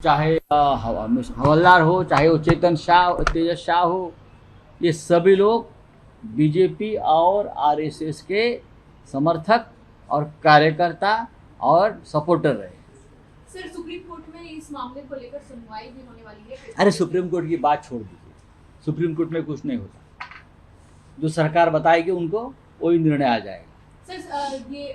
चाहे हवलदार हो, चाहे वो चेतन शाह, तेजस शाह हो, ये सभी लोग बीजेपी और आरएसएस के समर्थक और कार्यकर्ता और सपोर्टर रहे। सर, सुप्रीम कोर्ट में इस मामले को लेकर सुनवाई भी होने वाली है। अरे सुप्रीम कोर्ट की बात छोड़ दीजिए, सुप्रीम कोर्ट में कुछ नहीं होता, जो सरकार बताएगी उनको वही निर्णय आ जाएगा। सर, ये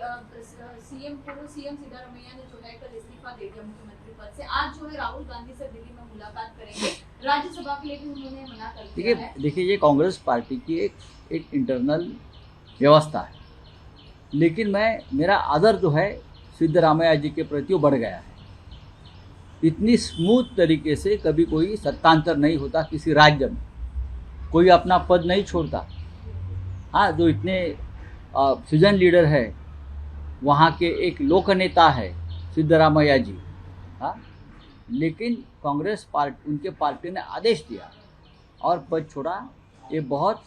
पूर्व सीएम सिद्धारमैया ने जो है कल इस्तीफा दे दिया मुख्यमंत्री पद से। आज जो है राहुल गांधी से दिल्ली में मुलाकात करेंगे, राज्यसभा के लिए भी उन्होंने मना कर दिया है। देखिए ये कांग्रेस पार्टी की एक इंटरनल व्यवस्था है, लेकिन मेरा आदर जो है सिद्धरामैया जी के प्रति वो बढ़ गया है। इतनी स्मूथ तरीके से कभी कोई सत्तांतर नहीं होता किसी राज्य में, कोई अपना पद नहीं छोड़ता। हाँ, जो इतने सीजन लीडर है, वहाँ के एक लोक नेता है सिद्धरामैया जी। हाँ, लेकिन कांग्रेस पार्टी, उनके पार्टी ने आदेश दिया और पद छोड़ा। ये बहुत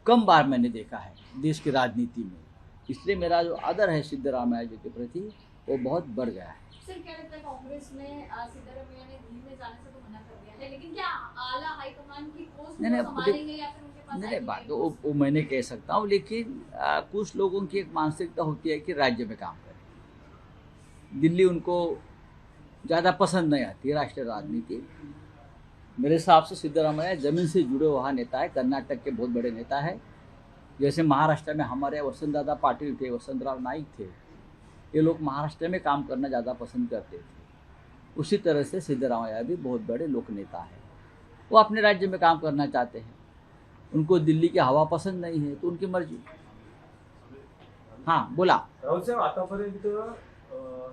कम बार मैंने देखा है देश की राजनीति में, इसलिए मेरा जो आदर है सिद्धरामैया जी के प्रति वो बहुत बढ़ गया है। सर, क्या लगता है कांग्रेस में सिद्धरामैया ने दिल्ली में जाने से तो मना कर दिया है, लेकिन क्या आला हाईकमान की पोस्ट संभालेंगे या फिर उनके पास नहीं, बात वो मैंने कह सकता हूँ, लेकिन कुछ लोगों की एक मानसिकता होती है कि राज्य में काम करें। दिल्ली उनको ज़्यादा पसंद नहीं आती राष्ट्रीय राजनीति। मेरे हिसाब से सिद्धरामैया ज़मीन से जुड़े हुआ नेता है, कर्नाटक के बहुत बड़े नेता है। जैसे महाराष्ट्र में हमारे वसंत दादा पाटिल थे, वसंतराव नाईक थे, ये लोग महाराष्ट्र में काम करना ज़्यादा पसंद करते थे। उसी तरह से सिद्धरामैया भी बहुत बड़े लोक नेता है, वो अपने राज्य में काम करना चाहते हैं। उनको दिल्ली की हवा पसंद नहीं है तो उनकी मर्जी। हाँ बोला। राहुल साहेब, आतापर्यंत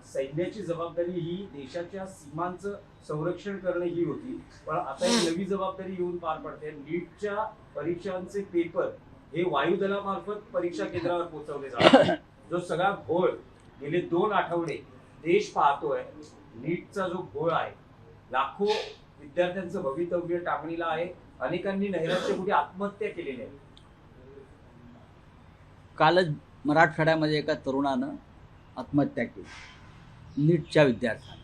सैन्याची जबाबदारी ही देशाच्या सीमांचं संरक्षण करणे ही होती, पण आता एक नवी जबाबदारी येऊन पार पडते। नीटच्या परीक्षांचे पेपर हे वायुदलामार्फत परीक्षा केंद्रावर पोहोचवले जातात। जो सगळा घोळ गेले 2 आठवडे देश पाहतोय, नीटचा जो घोळ आहे, लाखो विद्यार्थ्यांचं भवितव्य टांगणीला आहे। अनेकांनी नैराश्यपोटी आत्महत्या केलेली आहे। कालच मराठवाड्यामध्ये एका तरुणानं आत्महत्या केली, नीटच्या विद्यार्थ्यानं।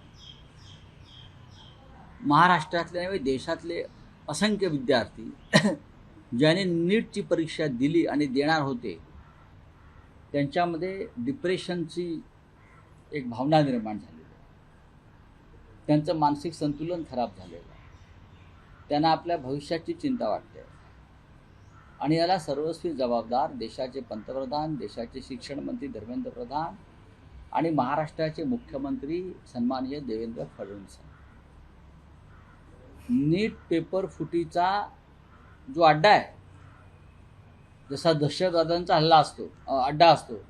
महाराष्ट्रातले नव्हे, देशातले असंख्य विद्यार्थी ज्याने नीटची परीक्षा दिली आणि देणार होते, त्यांच्यामध्ये डिप्रेशनची एक भावना निर्माण झालेली आहे। त्यांचं मानसिक संतुलन खराब झालेलं आहे, त्यांना आपल्या भविष्याची चिंता वाटते आणि याला सर्वस्वी जबाबदार देशाचे पंतप्रधान, देशाचे शिक्षण मंत्री धर्मेंद्र प्रधान आणि महाराष्ट्राचे मुख्यमंत्री सन्माननीय देवेंद्र फडणवीस। नीट पेपर फुटीचा जो अड्डा आहे, जसा दहशतवाद्यांचा हल्ला असतो, अड्डा असतो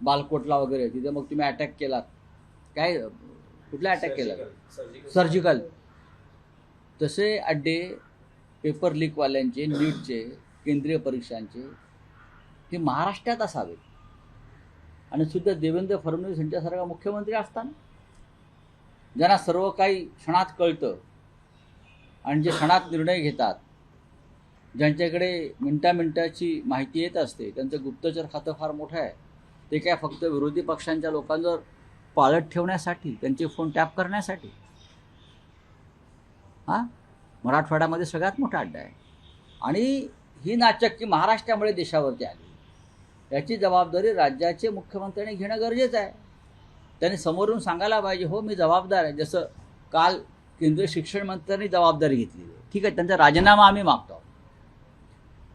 बालकोटला वगैरे, तिथे मग तुम्ही अटॅक केलात, काय कुठला अटॅक केला, सर्जिकल, तसे अड्डे पेपर लीकवाल्यांचे, नीटचे, केंद्रीय परीक्षांचे हे महाराष्ट्रात असावेत। आणि सुद्धा देवेंद्र फडणवीस यांच्यासारखा मुख्यमंत्री असताना, ज्यांना सर्व काही क्षणात कळतं आणि जे क्षणात निर्णय घेतात, ज्यांच्याकडे मिनटाची माहिती येत असते, त्यांचं गुप्तचर खातं फार मोठं आहे, ते काय फक्त विरोधी पक्षांच्या लोकांवर पाळत ठेवण्यासाठी, त्यांचे फोन टॅप करण्यासाठी। हां, मराठवाड्यामध्ये सगळ्यात मोठा अड्डा आहे आणि ही नाचक्की महाराष्ट्रामुळे देशावरती आली। याची जबाबदारी राज्याचे मुख्यमंत्र्यांनी घेणं गरजेचं आहे। त्यांनी समोरून सांगायला पाहिजे, हो मी जबाबदार आहे। जसं काल केंद्रीय शिक्षण मंत्र्यांनी जबाबदारी घेतली आहे, ठीक आहे, त्यांचा राजीनामा आम्ही मागतो,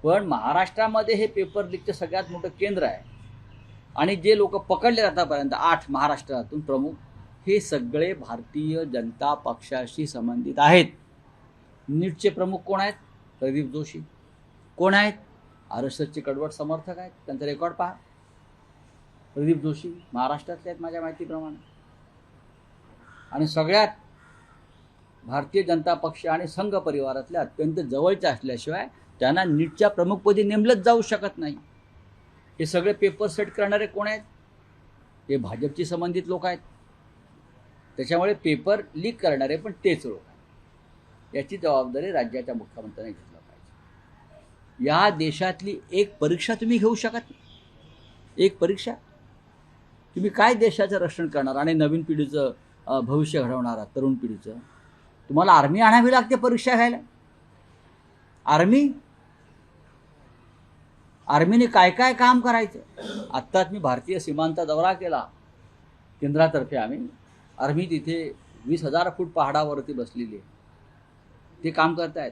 पण महाराष्ट्रामध्ये हे पेपर लीकचं सगळ्यात मोठं केंद्र आहे आणि जे लोक पकडले आतापर्यंत 8 महाराष्ट्रातून प्रमुख, हे सगळे भारतीय जनता पक्षाशी संबंधित आहेत। नीटचे प्रमुख कोण आहेत? प्रदीप जोशी। कोण आहेत? आरएसएसचे कडवट समर्थक आहेत, त्यांचा रेकॉर्ड पहा। प्रदीप जोशी महाराष्ट्रातले आहेत माझ्या माहितीप्रमाणे, आणि सगळ्यात भारतीय जनता पक्ष आणि संघ परिवारातले अत्यंत जवळचे असल्याशिवाय त्यांना नीटच्या प्रमुखपदी नेमलंच जाऊ शकत नाही। हे सगळे पेपर सेट करणारे कोण आहेत? हे भाजपशी संबंधित लोक आहेत। त्याच्यामुळे पेपर लीक करणारे पण तेच लोक आहेत। याची जबाबदारी राज्याच्या मुख्यमंत्र्यांनी घेतलं पाहिजे। या देशातली एक परीक्षा तुम्ही घेऊ शकत नाही, एक परीक्षा तुम्ही काय देशाचं रक्षण करणार आणि नवीन पिढीचं भविष्य घडवणारा तरुण पिढीचं, तुम्हाला आर्मी आणावी लागते परीक्षा घ्यायला. आर्मीने काय काय काम करायचं. आत्ताच मी भारतीय सीमांचा दौरा केला केंद्रातर्फे. आर्मी तिथे 20,000 फूट पहाडावरती बसलेली आहे. ते काम करतायत.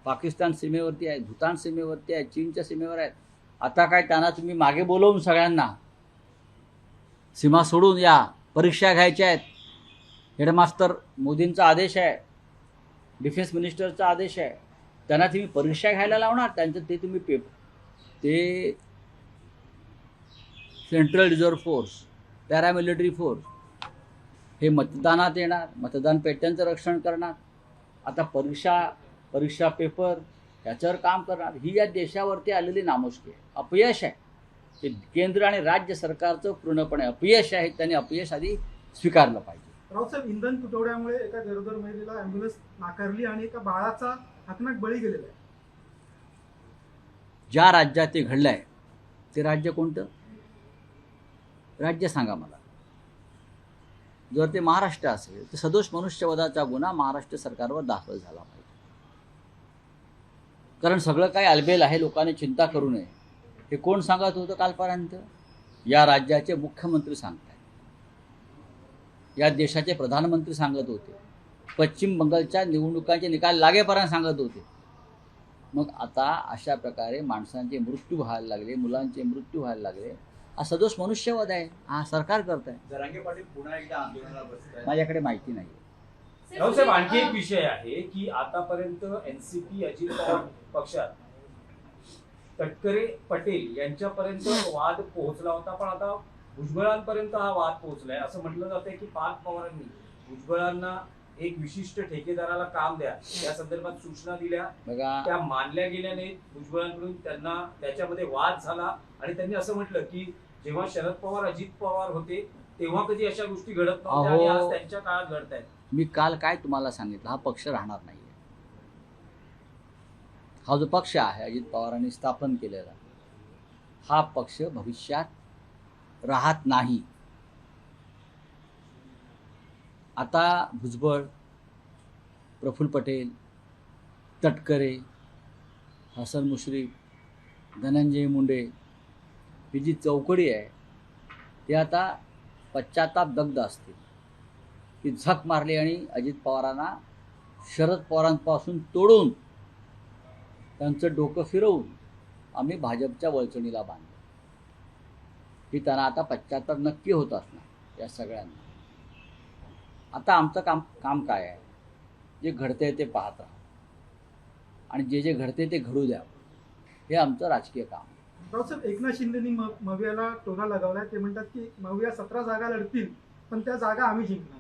पाकिस्तान सीमेवरती आहेत, भूतान सीमेवरती आहेत, चीनच्या सीमेवर आहेत. आता काय त्यांना तुम्ही मागे बोलवून सगळ्यांना सीमा सोडून या, परीक्षा घ्यायच्या आहेत. हेडमास्टर मोदींचा आदेश आहे, डिफेन्स मिनिस्टरचा आदेश आहे. त्यांना तुम्ही परीक्षा घ्यायला लावणार. त्यांचं ते तुम्ही ते central reserve force, paramilitary force हे मतदानात येणार, मतदान पेट्यांचं रक्षण करणार. आता परीक्षा पेपर याच्यावर काम करणार. ही या देशावरती आलेली नामुष्की आहे, अपयश आहे. ते केंद्र आणि राज्य सरकारचं पूर्णपणे अपयश आहे. त्यांनी अपयश आधी स्वीकारलं पाहिजे. रावसाहेब, इंधन तुटवड्यामुळे एका गरोदर महिलेला ॲम्ब्युलन्स नाकारली आणि एका बाळाचा हातनाक बळी गेलेला आहे. ज्या राज्यात ते घडलं आहे ते राज्य कोणतं? राज्य सांगा मला. जर ते महाराष्ट्र असेल तर सदोष मनुष्यवधाचा गुन्हा महाराष्ट्र सरकारवर दाखल झाला पाहिजे. कारण सगळं काही आलबेल आहे, लोकांनी चिंता करू नये. हे कोण सांगत होतं कालपर्यंत? या राज्याचे मुख्यमंत्री सांगतायत, या देशाचे प्रधानमंत्री सांगत होते, पश्चिम बंगालच्या निवडणुकांचे निकाल लागेपर्यंत सांगत होते. मग आता अशा प्रकारे माणसांचे मृत्यू व्हायला लागले, मुलांचे मृत्यू व्हायला लागले. हा सदोष मनुष्यवध आहे. हा सरकार करत आहे. जरांगे पाटील पुन्हा एकदा आंदोलनाला बसतायत. माझ्याकडे माहिती नाही. रावसाहेब, आणखी एक विषय आहे की आतापर्यंत एनसीपी अजित पवार पक्षात तटकरे पटेल यांच्यापर्यंत वाद पोहोचला होता, पण आता भुजबळांपर्यंत हा वाद पोहोचलाय. असं म्हटलं जातंय की पार्थ पवारांनी भुजबळांना एक विशिष्ट ठेकेदाराला काम द्या या संदर्भात सूचना दिल्या. बघा, त्या मानल्या गेल्या नाहीत. भुजबळांकडून त्यांना त्याच्यामध्ये वाद झाला आणि त्यांनी असं म्हटलं की जेव्हा शरद पवार अजित पवार होते तेव्हा कधी अशा गोष्टी घडत नव्हत्या आणि आज त्यांच्या काळात घडत आहेत. मी काल काय तुम्हाला सांगितलं, हा पक्ष राहणार नाही. हा जो पक्ष आहे अजित पवारांनी स्थापन केलेला, हा पक्ष भविष्यात राहत नाही. आता भुजबळ, प्रफुल्ल पटेल, तटकरे, हसन मुश्रीफ, धनंजय मुंडे ही जी चौकडी आहे ती आता पश्चाताप दग्ध असतील. ती झक मारली आणि अजित पवारांना शरद पवारांपासून तोडून त्यांचं डोकं फिरवून आम्ही भाजपच्या वळचणीला बांधलं. ही त्यांना आता पश्चाताप नक्की होत असणार या सगळ्यांना. आता आमचं काम काय आहे? जे घडतंय ते पाहत राहा आणि जे घडते ते घडू द्यावं, हे आमचं राजकीय काम आहे. रावसाहेब, एकनाथ शिंदेनी मवियाला टोला लगावलाय. ते म्हणतात की मविया 17 जागा लढतील पण त्या जागा आम्ही जिंकणार.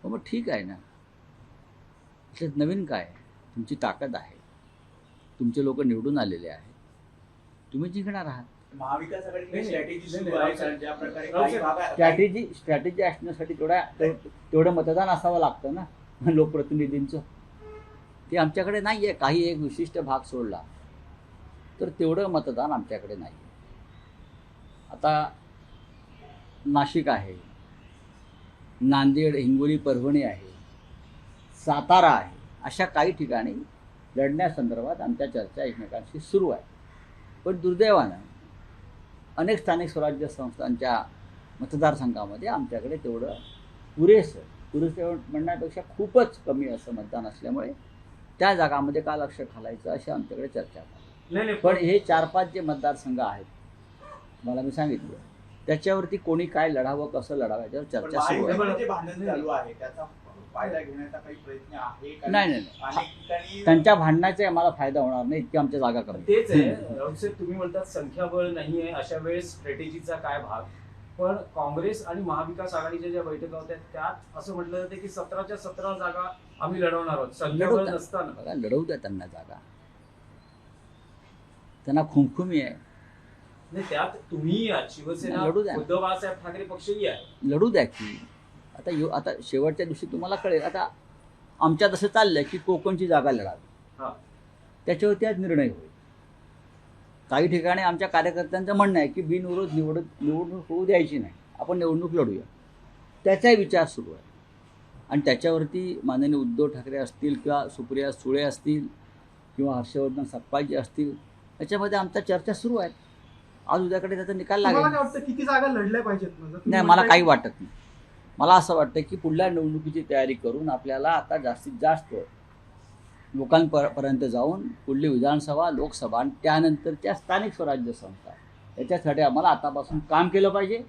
हो, मग ठीक आहे ना. त्यात नवीन काय आहे? तुमची ताकद आहे, तुमचे लोक निवडून आलेले आहेत, तुम्ही जिंकणार आहात. महाविकास आघाडीकडे नाही, स्ट्रॅटेजी नाही, सुरू आहे. कारण ज्या प्रकारे काही रावसाहेब, भागात स्ट्रॅटेजी असण्यासाठी तेवढं मतदान असावं लागतं ना लोकप्रतिनिधींचं. ते आमच्याकडे नाही आहे. काही एक विशिष्ट भाग सोडला तर तेवढं मतदान आमच्याकडे नाही आहे. आता नाशिक आहे, नांदेड, हिंगोली, परभणी आहे, सातारा आहे, अशा काही ठिकाणी लढण्यासंदर्भात आमच्या चर्चा एकमेकांशी सुरू आहे. पण दुर्दैवानं अनेक स्थानिक स्वराज्य संस्थांच्या मतदारसंघामध्ये आमच्याकडे तेवढं पुरेसं म्हणण्यापेक्षा खूपच कमी असं मतदान असल्यामुळे त्या जागामध्ये का लक्ष घालायचं अशी आमच्याकडे चर्चा झाली. पण हे 4-5 जे मतदारसंघ आहेत मला मी सांगितलं, त्याच्यावरती कोणी काय लढावं, कसं लढावं याच्यावर चर्चा सुरू आहे. महायुतीमध्ये जे भांडण चालू आहे त्याचा फायदा घेण्याचा काही प्रयत्न आहे का? नाही. अनेक ठिकाणी त्यांच्या भांडण्याचा आम्हाला फायदा होणार नाही, इतकी आमच्या जागा कमी. तेच आहे रावसाहेब, तुम्ही म्हणतात संख्याबळ नाही आहे, अशा वेळेस स्ट्रॅटेजीचा काय भाग? पण काँग्रेस आणि महाविकास आघाडीच्या ज्या बैठका होत्या त्यात असं म्हटलं जातं की 17च्या 17 जागा आम्ही लढवणार आहोत. संख्याबळ नसताना बघा, लढवू द्या त्यांना जागा. त्यांना खुमखुमी आहे, नाही, त्यात तुम्ही आहात, शिवसेना, लढू द्या. उद्धव बाळासाहेब ठाकरे पक्षही आहे. लढू द्या की. आता शेवटच्या दिवशी तुम्हाला कळेल. आता आमच्यात असं चाललंय की कोकणची जागा लढावी, हा. त्याच्यावरती आज निर्णय होईल. काही ठिकाणी आमच्या कार्यकर्त्यांचं म्हणणं आहे की बिनविरोध निवडणूक होऊ द्यायची नाही, आपण निवडणूक लढूया. त्याचाही विचार सुरू आहे आणि त्याच्यावरती माननीय उद्धव ठाकरे असतील किंवा सुप्रिया सुळे असतील किंवा हर्षवर्धन सपकाळजी असतील त्याच्यामध्ये आमच्या चर्चा सुरू आहेत. आज उद्याकडे त्याचा निकाल तुम्हाला लागेल. काय वाटतं किती जागा लढल्या पाहिजेत म्हणजे तुम्ही नाही, मला म्हणताय- काही वाटत नाही. मला असं वाटतं की पुढल्या निवडणुकीची तयारी करून आपल्याला आता जास्तीत जास्त लोकांपर्यंत जाऊन पुढली विधानसभा, लोकसभा आणि त्यानंतरच्या स्थानिक स्वराज्य संस्था याच्यासाठी आम्हाला आतापासून काम केलं पाहिजे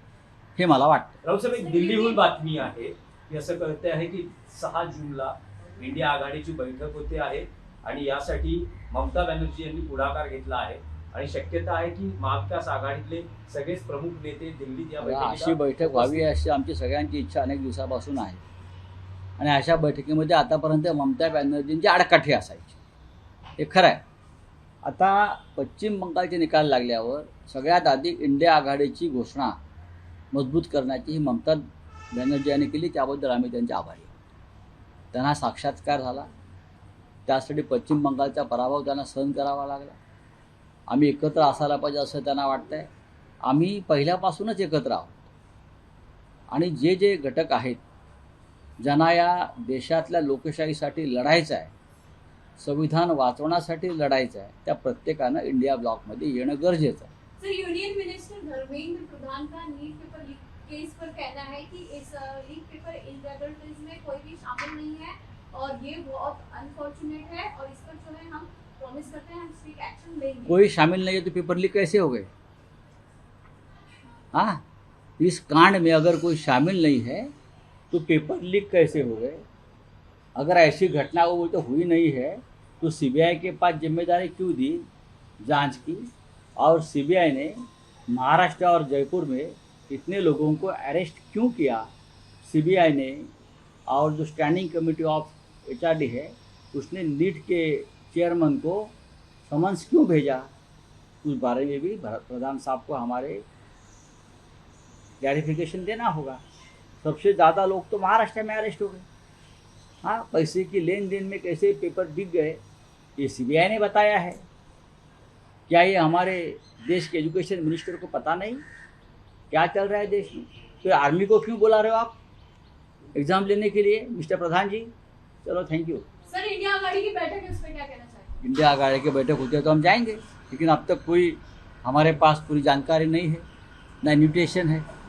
हे मला वाटतं. राहुल साहेब, एक दिल्लीहून बातमी आहे की असं कळते आहे की 6 जूनला इंडिया आघाडीची बैठक होते आहे आणि यासाठी ममता बॅनर्जी यांनी पुढाकार घेतला आहे आणि शक्यता आहे की महाविकास आघाडीतले सगळेच प्रमुख नेते दिल्लीत या अशी बैठक व्हावी अशी आमची सगळ्यांची इच्छा अनेक दिवसापासून आहे आणि अशा बैठकीमध्ये आतापर्यंत ममता बॅनर्जींची आडकाठी असायची, हे खरं आहे. आता पश्चिम बंगालचे निकाल लागल्यावर सगळ्यात आधी इंडिया आघाडीची घोषणा मजबूत करण्याची ही ममता बॅनर्जी यांनी केली, त्याबद्दल आम्ही त्यांचे आभारी आहोत. त्यांना साक्षात्कार झाला, त्यासाठी पश्चिम बंगालचा पराभव त्यांना सहन करावा लागला. आम्ही एकत्र असायला पाहिजे असं त्यांना वाटतं आहे. आम्ही पहिल्यापासूनच एकत्र आहोत आणि जे जे घटक आहेत ज्यांना या देशातल्या लोकशाहीसाठी लढायचं आहे, संविधान वाचवण्यासाठी लढायचं आहे, त्या प्रत्येकानं इंडिया ब्लॉकमध्ये येणं गरजेचं आहे. Sir, union minister Dharmendra Pradhan का नीट पेपर लीक केस पर कहना है कि इस लीक पेपर इरेगुलरिटीज में कोई भी शामिल नहीं है और ये बहुत अनफॉर्चुनेट है और इस पर जो है हम प्रॉमिस करते हैं हम स्ट्रिक्ट एक्शन लेंगे. कोई शामिल नहीं है तो पेपर लीक कैसे हो गए? हाँ, इस कांड में अगर कोई शामिल नहीं है तो पेपर लीक कैसे हो गए? अगर ऐसी घटना वो तो हुई नहीं है तो सीबीआई के पास जिम्मेदारी क्यों दी जांच की? और सीबीआई ने महाराष्ट्र और जयपुर में इतने लोगों को अरेस्ट क्यों किया? सीबीआई ने और जो स्टैंडिंग कमेटी ऑफ एचआरडी है उसने नीट के चेयरमैन को समन्स क्यों भेजा? उस बारे में भी प्रधान साहब को हमारे क्लैरिफिकेशन देना होगा. सबसे ज़्यादा लोग तो महाराष्ट्र में अरेस्ट हो गए. हाँ, पैसे की लेन देन में कैसे पेपर बिक गए ये सीबीआई ने बताया है. क्या ये हमारे देश के एजुकेशन मिनिस्टर को पता नहीं क्या चल रहा है देश में? तो आर्मी को क्यों बुला रहे हो आप एग्ज़ाम लेने के लिए मिस्टर प्रधान जी? चलो, thank you. Sir, India Aghadi की बैठक है, उस पर क्या कहना चाहेंगे? इंडिया आघाड़ी की बैठक होती है तो हम जाएंगे, लेकिन अब तक कोई हमारे पास पूरी जानकारी नहीं है, ना इन्विटेशन है.